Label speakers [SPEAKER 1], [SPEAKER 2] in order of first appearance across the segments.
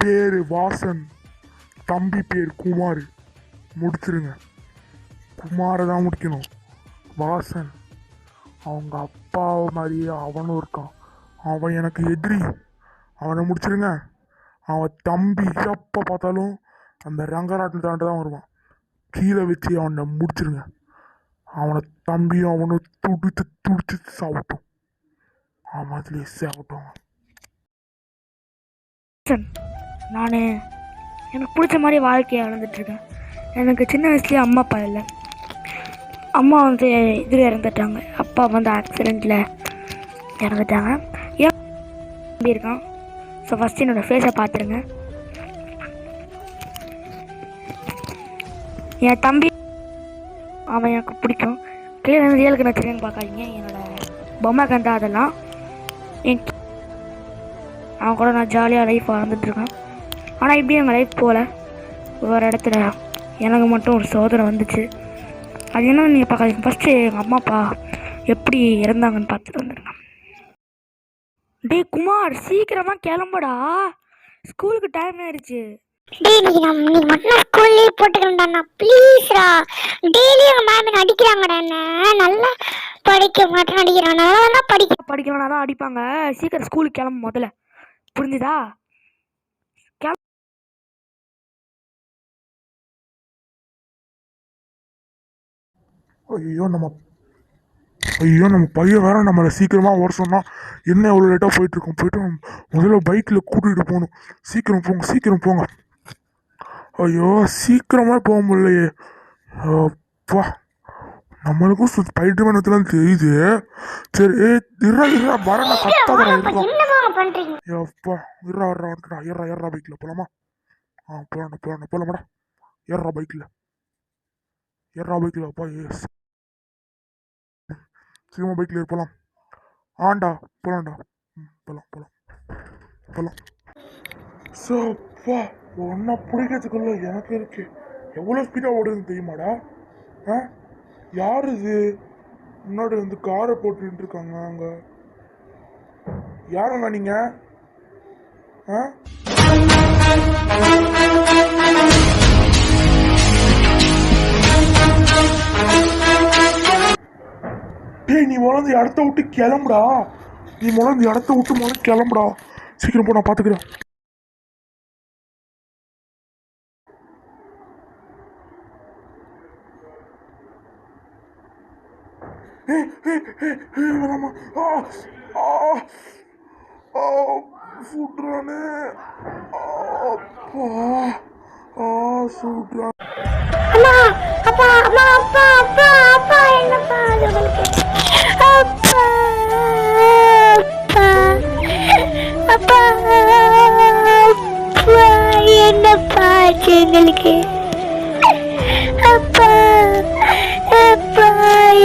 [SPEAKER 1] பேர் வாசன், தம்பி பேர் குமார். முடிச்சிருங்க. குமாரை தான் முடிக்கணும். வாசன் அவங்க அப்பா மாதிரியே அவனும் இருக்கான். அவன் எனக்கு எதிரி. அவனை முடிச்சிருங்க. அவன் தம்பி எப்போ பார்த்தாலும் அந்த ரங்கராட்டில் தாண்டி தான் வருவான். கீழே வச்சு அவனை முடிச்சிருங்க. அவனை தம்பியும் அவனும் துடிச்சு சாப்பிட்டோம். அவன் அதுலேயே சாப்பிட்டோம்.
[SPEAKER 2] நான் எனக்கு பிடிச்ச மாதிரி வாழ்க்கையை வாழ்ந்துட்டுருக்கேன். எனக்கு சின்ன வயசுலேயே அம்மா அப்பா இல்லை. அம்மா வந்து இதில் இறந்துட்டாங்க. அப்பா வந்து ஆக்சிடெண்ட்டில் இறந்துட்டாங்க. ஏன் தம்பி இருக்கான். ஸோ ஃபஸ்ட்டு என்னோடய ஃபேஸை பார்த்துருங்க. என் தம்பி அவன் எனக்கு பிடிக்கும். கீழே வந்து ரியலுக்கு நச்சுன்னு பார்க்காதீங்க. என்னோடய பொம்மை கண்டா அதெல்லாம் அவன் கூட நான் ஜாலியாக லைஃப் வாழ்ந்துட்டுருக்கேன். ஆனால் இப்படி எங்கள் லைஃப் போகல. ஒரு இடத்துல எனக்கு மட்டும் ஒரு சோதனை வந்துச்சு. அது என்ன நீங்கள் பார்க்காதீங்க. ஃபஸ்ட்டு எங்கள் அம்மா அப்பா எப்படி இறந்தாங்கன்னு பார்த்துட்டு வந்துடுங்க. டே குமார், சீக்கிரமாக கிளம்புடா, ஸ்கூலுக்கு டைம் ஆயிடுச்சு.
[SPEAKER 3] டேய் நீ மட்டும் ஸ்கூல்லேயே போட்டுக்கிறேன்டா ப்ளீஸ்ரா. டெய்லி எங்கள் மேம் அடிக்கிறாங்கடா. என்ன நல்லா படிக்க மாட்டேன் அடிக்கிறான். நல்லா
[SPEAKER 2] படிக்கலனா தான் அடிப்பாங்க. சீக்கிரம் ஸ்கூலுக்கு கிளம்பு முதல்ல, புரிஞ்சுதா?
[SPEAKER 1] ஐயோ நம்ம பையன் வேற நம்மளை சீக்கிரமாக வர சொன்னால் என்ன எவ்வளோ லேட்டாக போயிட்டுருக்கோம். போயிட்டு முதல்ல பைக்கில் கூட்டிகிட்டு போகணும். சீக்கிரம் போங்க. ஐயோ சீக்கிரமாக போக முடியலையே. அப்பா நம்மளுக்கும் ஸ்பைடர்மேன் வச்சுலாம் தெரியுது. சரி இரா வர நான் கத்தாதரா எப்பா ஏறா பைக்கில் போகலாமா? போகலாமாடா. ஏறா பைக்கில் அப்பா. எஸ் சீக்கிரமா பைக்கில் போகலாம். ஆண்டா போகலாம்டா. போகலாம். சப்பா ஒன்றா பிடிக்கிறதுக்குள்ள எனக்கு இருக்கு. எவ்வளோ ஸ்பீடாக ஓடுதுன்னு தெரியுமாடா? யார் இது முன்னாடி வந்து காரை போட்டுட்டு இருக்காங்க? அங்கே யாருங்க நீங்கள்? டேய் நீ முதல்ல இடத்த விட்டு கிளம்புடா. கிளம்புடா. சீக்கிரம் போ, நான் பார்த்துக்கிறேன். வேணாமா. சுடுறானே. சுடுறான்.
[SPEAKER 3] என்னப்பா எங்களுக்கு அப்பா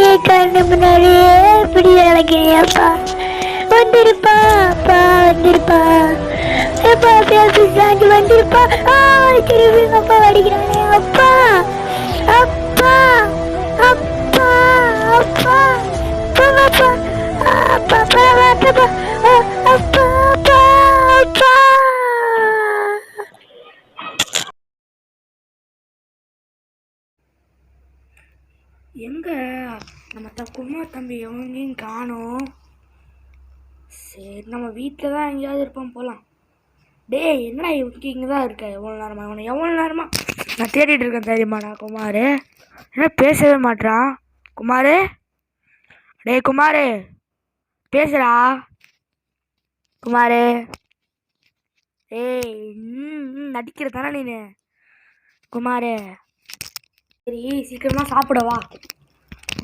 [SPEAKER 3] என் கண்ணு முன்னாடியே இப்படி இறங்கிறியாப்பா? வந்துருப்பா அப்பா, வந்துருப்பா அப்பா, சாஞ்சி வந்துருப்பா. திரும்பி அப்பா அடிக்கிறானே. அப்பா அப்பா அப்பா அப்பா போங்கப்பா. அப்பா பரவாயில்லப்பா. அப்பா அப்பா அப்பா.
[SPEAKER 2] எங்க நம்ம குமார் தம்பி எங்கேயும் காணோம். சரி நம்ம வீட்டில் தான் எங்கேயாவது இருப்போம், போகலாம். டேய் என்னடா இங்கே தான் இருக்க? எவ்வளோ நேரமா நான் தேடிட்டு இருக்கேன் தெரியுமாடா? குமார் என்ன பேசவே மாட்டான்? குமார், டேய் குமார் பேசுடா. குமார் ஏய் நடிக்கிற தானே நீ? குமார் சரி சீக்கிரமாக சாப்பிடவா.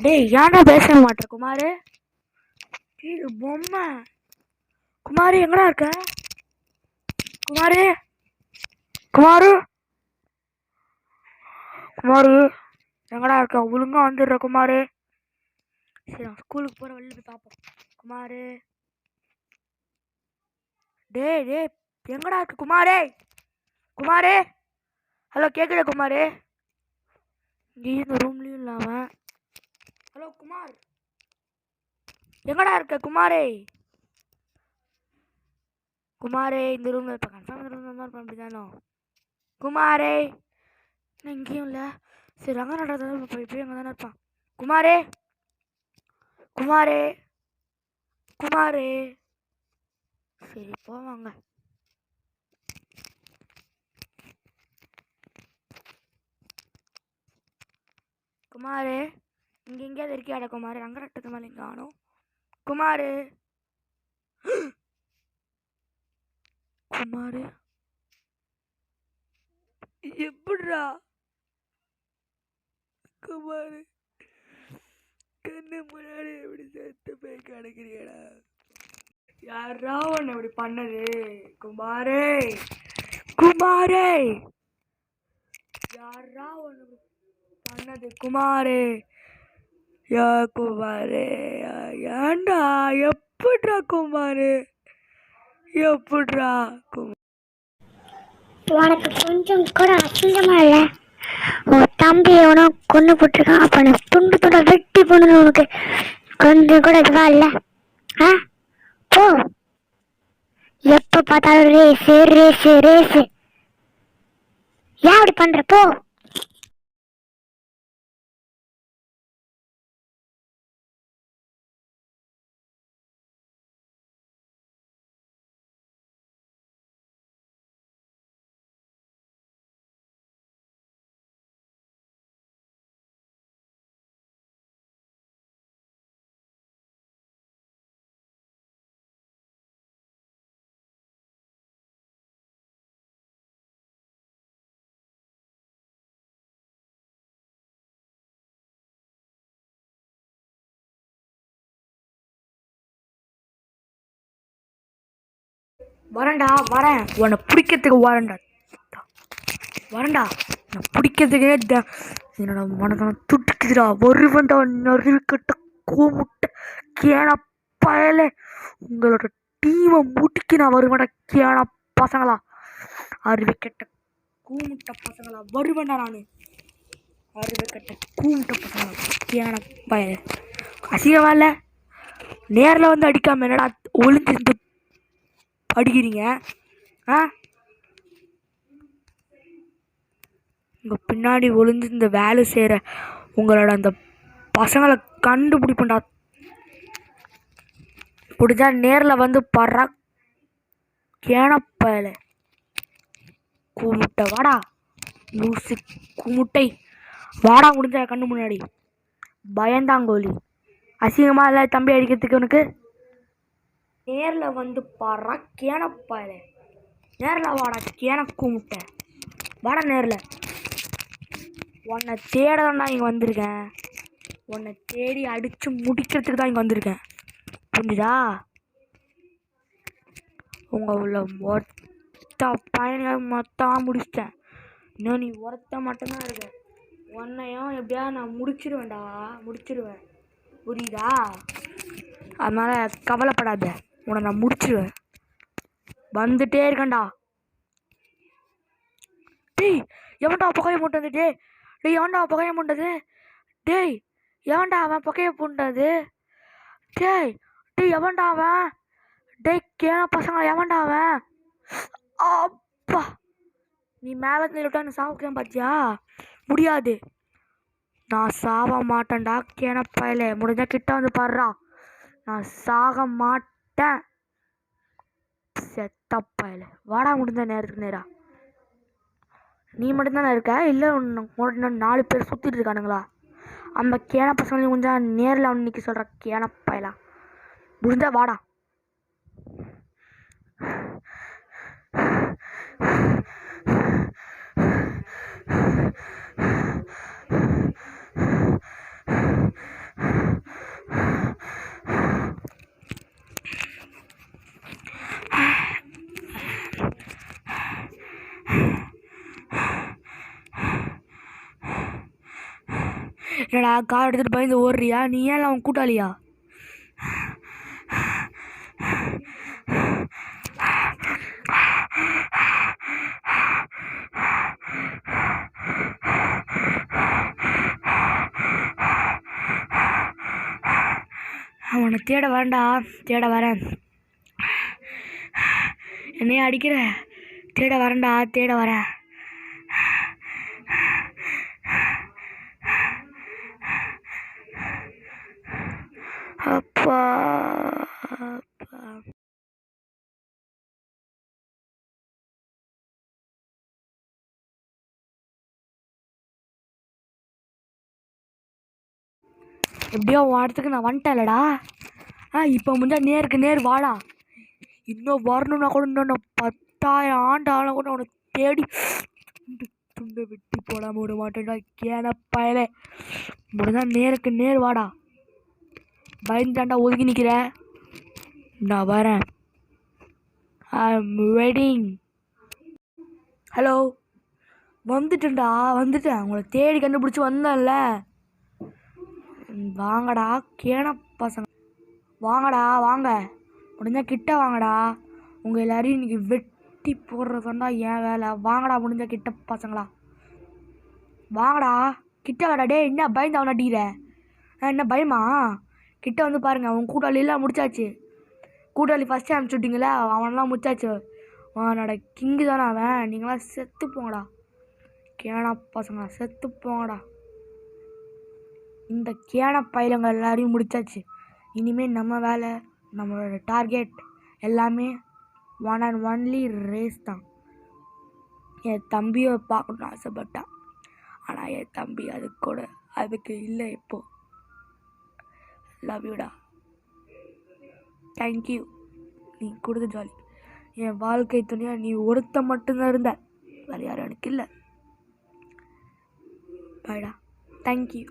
[SPEAKER 2] டேய் ஏன்டா பேச மாட்டேன்? குமார் பொம்மை. குமார் எங்கடா இருக்க? குமார் எங்கடா இருக்க? ஒழுங்கா வந்துடுற குமார். சரி நான் ஸ்கூலுக்கு போகிற வழியில் போய் பார்ப்போம். குமார் டேய் எங்கடா இருக்கு குமார்? ஹலோ கேட்குதா குமார்? இங்கேயும் இந்த ரூம்லேயும் இல்லாமல். ஹலோ குமார் எங்கடா இருக்க? குமார் குமாரே இந்த ரூமில் இருப்பேன், கன்ஃபார்ம் இந்த ரூமில் தான் இருப்பேன். அப்படி தானோ குமாரே? நான் இங்கேயும் இல்லை. சரி அங்கே நடந்தது போய் அங்கே தானே இருப்பான். குமாரே குமாரே குமாரே. சரி போவாங்க. குமாரே இங்கே எங்கேயாவது இருக்கியாடா குமாரே? அங்கே ரட்டத்து மேலே இங்கே ஆனும். குமாரே குமாரே எப்படிடா குமாரே கண்ணு முன்னாடி எப்படி செத்து போய் கிடக்குறியடா? யாரா உன்னை இப்படி பண்ணது? குமாரே குமாரே யாரா உன்னை பண்ணது? குமாரே யா குமாரே ஏண்டா? எப்படிடா குமாரே? எப்படிடா
[SPEAKER 3] உனக்கு கொஞ்சம் கூட அசிங்கமா இல்லை? உன் தம்பி எவனோ கொண்டு போட்டிருக்கான், அப்ப நான் துண்டு துண்டா வெட்டி போனது உனக்கு கொஞ்சம் கூட இதுவா இல்லை? ஆ போ, எப்ப பார்த்தாலும் ரேஸு ரேஸு ரேஸு. ஏன் அப்படி பண்ற? போ.
[SPEAKER 2] வரேன்டா வரேன், உன்னை பிடிக்கிறதுக்கு வரேன்டா வரேன்டா. நான் பிடிக்கிறதுக்கே என்னோட மனதான் துடிக்குதுடா. வருவன்டா நறுவிக்கட்ட கூமுட்டை கேன பயலே. உங்களோட டீமை முட்டிக்கு நான் வருவேன்டா கேன பசங்களா, அருவிக்கட்ட கூமுட்டை பசங்களா வருவேன்டா. நான் அருவிக்கட்ட கூமுட்டை பசங்களா கேன பயலே. அசிங்கமா இல்லை? நேரில் வந்து அடிக்காம என்னடா ஒளிஞ்சிருந்து அடிக்கிறீங்க? ஆ உங்கள் பின்னாடி ஒளிஞ்சு இந்த வேலை செய்கிற உங்களோட அந்த பசங்களை கண்டுபிடிப்பண்டா. பிடிச்சா நேரில் வந்து படுறா கேனப்பல கூமுட்டை. வாடா லூசி கூமுட்டை, வாடா முடிஞ்ச கண்ணு முன்னாடி. பயந்தாங்கோலி, அசிங்கமாக இல்லை தம்பி அடிக்கிறதுக்கு உனக்கு? நேரில் வந்து பாடுறா கேனப்பாயில. நேரில் வாடா கேன கூமுட்டை, வாடா நேரில். உன்னை தேட தான்டா இங்கே வந்திருக்கேன். உன்னை தேடி அடித்து முடிக்கிறதுக்கு தான் இங்கே வந்திருக்கேன், புரிஞ்சுதா? உங்கள் உள்ள மொத்த பயணிகள் மொத்தமாக முடிச்சிட்டேன். இன்னும் நீ ஒருத்த மட்டும்தான் இருக்க. உன்னையும் எப்படியா நான் முடிச்சிடுவேன்டா, முடிச்சிடுவேன், புரியுதா? அதனால் கவலைப்படாத, உன்னை நான் முடிச்சிடுவேன். வந்துட்டே இருக்கேன்டா. டேய் எவன்டா புகையை போட்டது? டேய் எவன்டா புகையை போட்டது? டேய் எவன்டா அவன் புகையை போட்டது? டேய் டேய் எவன்டா அவன்? டேய் கேன பசங்க எவன்டா அவன்? அப்பா நீ மேலே நின்றுட்டா நான் சாவுக்கிறேன் பார்த்தியா? முடியாது, நான் சாக மாட்டேன்டா கேனப்பையில. முடிஞ்சா கிட்ட வந்து பாடுறா, நான் சாக மாட்டேன் செத்தப்பையில. வாடா முடிஞ்ச நேரத்துக்கு நேரா. நீ மட்டும்தானே இருக்க? இல்லை இன்னும் 4 பேர் சுற்றிட்டு இருக்கானுங்களா? அந்த கேன பசங்களையும் கொஞ்சம் நேரில் அன்னைக்கு சொல்கிற கேனப்பையலா. முடிஞ்சா வாடா. என்னடா கார் எடுத்துகிட்டு பயந்து ஓடுறியா? நீ ஏன் அவன் கூட்டாளியா? அவனை தேட வரேன்டா, தேட வரேன். என்னைய அடிக்கிற? தேட வரேன்டா, தேட வரேன். அப்பா அப்பா. எப்படியோ வாரத்துக்கு நான் வந்துட்டேன்லடா. இப்போ முடிஞ்சா நேருக்கு நேர் வாடா. இன்னும் வரணும்னா கூட இன்னும் 10,000 ஆண்டு ஆளும் கூட உனக்கு தேடி துண்டை வெட்டி போடாம விட மாட்டேன்டா. கேன பயலே, முடிஞ்சா நேருக்கு நேர் வாடா. பயந்தாண்டா ஒதுக்கி நிற்கிற? நான் வரேன். I am waiting. ஹலோ, வந்துட்டேன்டா, வந்துட்டேன். உங்களை தேடி கண்டுபிடிச்சி வந்தேன்ல. வாங்கடா கேன பசங்க, வாங்கடா வாங்க. முடிஞ்சா கிட்ட வாங்கடா. உங்கள் எல்லாரையும் இன்றைக்கி வெட்டி போடுறதுண்டா என் வேலை. வாங்கடா முடிஞ்ச கிட்ட பசங்களா, வாங்கடா கிட்ட வாடா. டே என்ன பயந்து அவன் அடிக்கிற? என்ன பயமா? கிட்ட வந்து பாருங்கள். அவன் கூட்டாளியெல்லாம் முடிச்சாச்சு. கூட்டாளி ஃபஸ்ட்டு அனுப்பிச்சி விட்டிங்களே, அவனெல்லாம் முடிச்சாச்சு. அவனோட கிங்கு தானே அவன். நீங்களாம் செத்து போங்கடா கேனா பசங்களா, செத்து போங்கடா. இந்த கேன பயிலங்க எல்லாரையும் முடிச்சாச்சு. இனிமேல் நம்ம வேலை, நம்மளோட டார்கெட் எல்லாமே 1 and only ரேஸ் தான். என் தம்பியை பார்க்கணுன்னு ஆசைப்பட்டான். ஆனால் என் தம்பி அதுக்கு இல்லை. இப்போ லவ் யூடா, தேங்க்யூ. நீ கொடுத்த ஜாலி. என் வாழ்க்கை துணையாக நீ ஒருத்த மட்டும்தான் இருந்த, வேறு யாரும் எனக்கு இல்லை. பாய்டா, தேங்க்யூ.